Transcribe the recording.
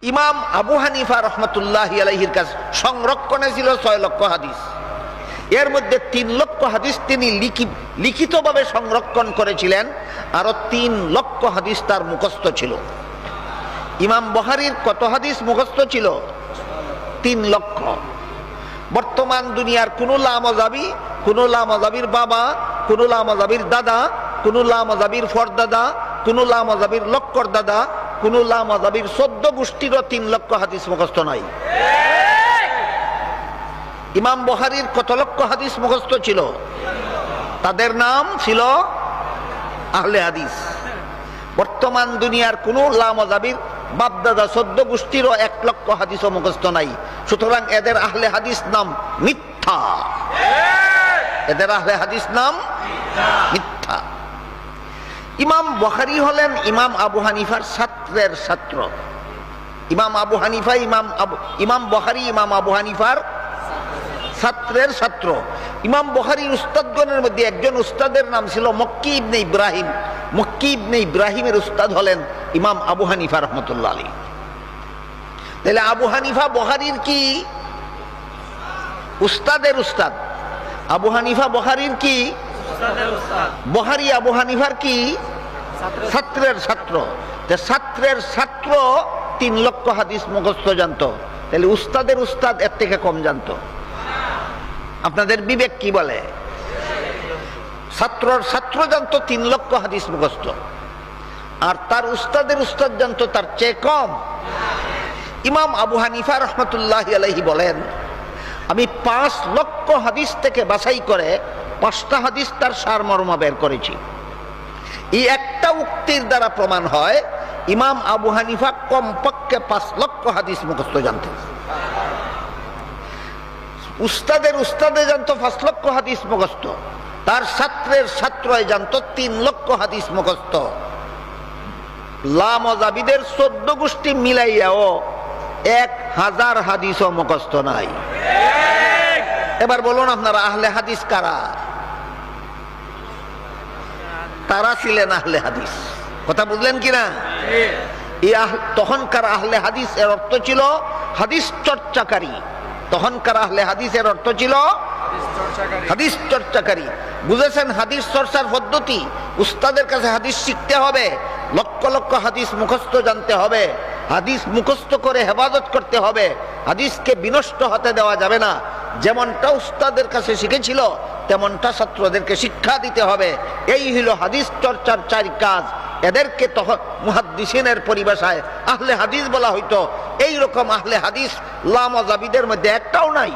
ইমাম আবু হানিফা রহমতুল্লাহ আলাইহির কাছে সংরক্ষণে ছিল 6 লক্ষ হাদিস। এর মধ্যে 3 লক্ষ হাদিস তিনি লিখিতভাবে সংরক্ষণ করেছিলেন, আরো 3 লক্ষ হাদিস তার মুখস্থ ছিল। ইমাম বুখারীর কত হাদিস মুখস্থ ছিল? 3 লক্ষ। বর্তমান দুনিয়ার কোন লামাযাবি, কোন লামাযাবির বাবা, কোন লামাযাবির দাদা, কোন লামাযাবির ফরদাদা, কোন লামাযাবির লক্কর দাদা, কোন লামাযাবির 14 গোষ্ঠীরও 3 লক্ষ হাদিস মুখস্থ নাই। ইমাম বুখারীর কত লক্ষ হাদিস মুখস্থ ছিল? তাদের নাম ছিল আহলে হাদিস। বর্তমান দুনিয়ার কোন লামাযাবির বাপদাদা 14 গোষ্ঠীরও 1 লক্ষ হাদিসও মুখস্থ নাই। সুতরাং এদের আহলে হাদিস নাম মিথ্যা। এদের আহলে হাদিস নাম মিথ্যা। ইমাম বুখারী হলেন ইমাম আবু হানিফার ছাত্রের ছাত্র। ইমাম আবু হানিফা ইমাম বুখারী ইমাম আবু হানিফার ছাত্রের ছাত্র। ইমাম বুখারীর উস্তাদগণের মধ্যে একজন উস্তাদের নাম ছিল মক্কি ইবনে ইব্রাহিম। মক্কি ইবনে ইব্রাহিমের উস্তাদ হলেন ইমাম আবু হানিফা রহমতুল্লাহ আলাইহি। তাহলে আবু হানিফা বুখারীর কি উস্তাদের উস্তাদ? আবু হানিফা বুখারীর কি উস্তাদের উস্তাদ? বুখারী আবু হানিফার কি ছাত্রের ছাত্র। ছাত্রের ছাত্র 3 লক্ষ হাদিস মুখস্থ জানতো, তাহলে উস্তাদের উস্তাদ এর থেকে কম জানতো। আপনাদের বিবেক কি বলে? ছাত্রর ছাত্র জানতো 3 লক্ষ হাদিস মুখস্থ, আর তার উস্তাদের উস্তাদ জানতো তার চেয়ে কম। ইমাম আবু হানিফা রহমতুল্লাহ আলাইহি বলেন, আমি 5 লক্ষ হাদিস থেকে বাছাই করে 5টা হাদিস তার সারমর্ম বের করেছি। এই একটা উক্তির দ্বারা প্রমাণ হয় ইমাম আবু হানিফা কমপক্ষে 5 লক্ষ হাদিস মুখস্থ জানতেন। উস্তাদের উস্তাদে জানতো 5 লক্ষ হাদিস মুখস্থ, তার ছাত্রের ছাত্রই জানতো 3 লক্ষ হাদিস মুখস্থ। লামাযাবিদের 14 গোষ্ঠী মিলাইয়াও 1000 হাদিসও মুখস্থ নাই। এবার বলুন আপনারা আহলে হাদিস কারা? তারা ছিলেন আহলে হাদিস। কথা বুঝলেন কিনা? তখনকার আহলে হাদিস এর অর্থ ছিল হাদিস চর্চাকারী। তখনকার আহলে হাদিসের অর্থ ছিল হাদিস চর্চাকারী। বুঝেছেন হাদিস চর্চার পদ্ধতি? উস্তাদের কাছে হাদিস শিখতে হবে, লক্ষ লক্ষ হাদিস মুখস্থ জানতে হবে, হাদিস মুখস্থ করে হেফাজত করতে হবে, হাদিসকে বিনষ্ট হতে দেওয়া যাবে না। যেমনটা উস্তাদের কাছে শিখেছিল তেমনটা ছাত্রদেরকে শিক্ষা দিতে হবে। এই হলো হাদিস চর্চার 4 কাজ। এদেরকে তখন মুহাদ্দিসিনের পরিভাষায় আহলে হাদিস বলা হইতো। এই রকম আহলে হাদিস লামাযাবিদের মধ্যে একটাও নাই।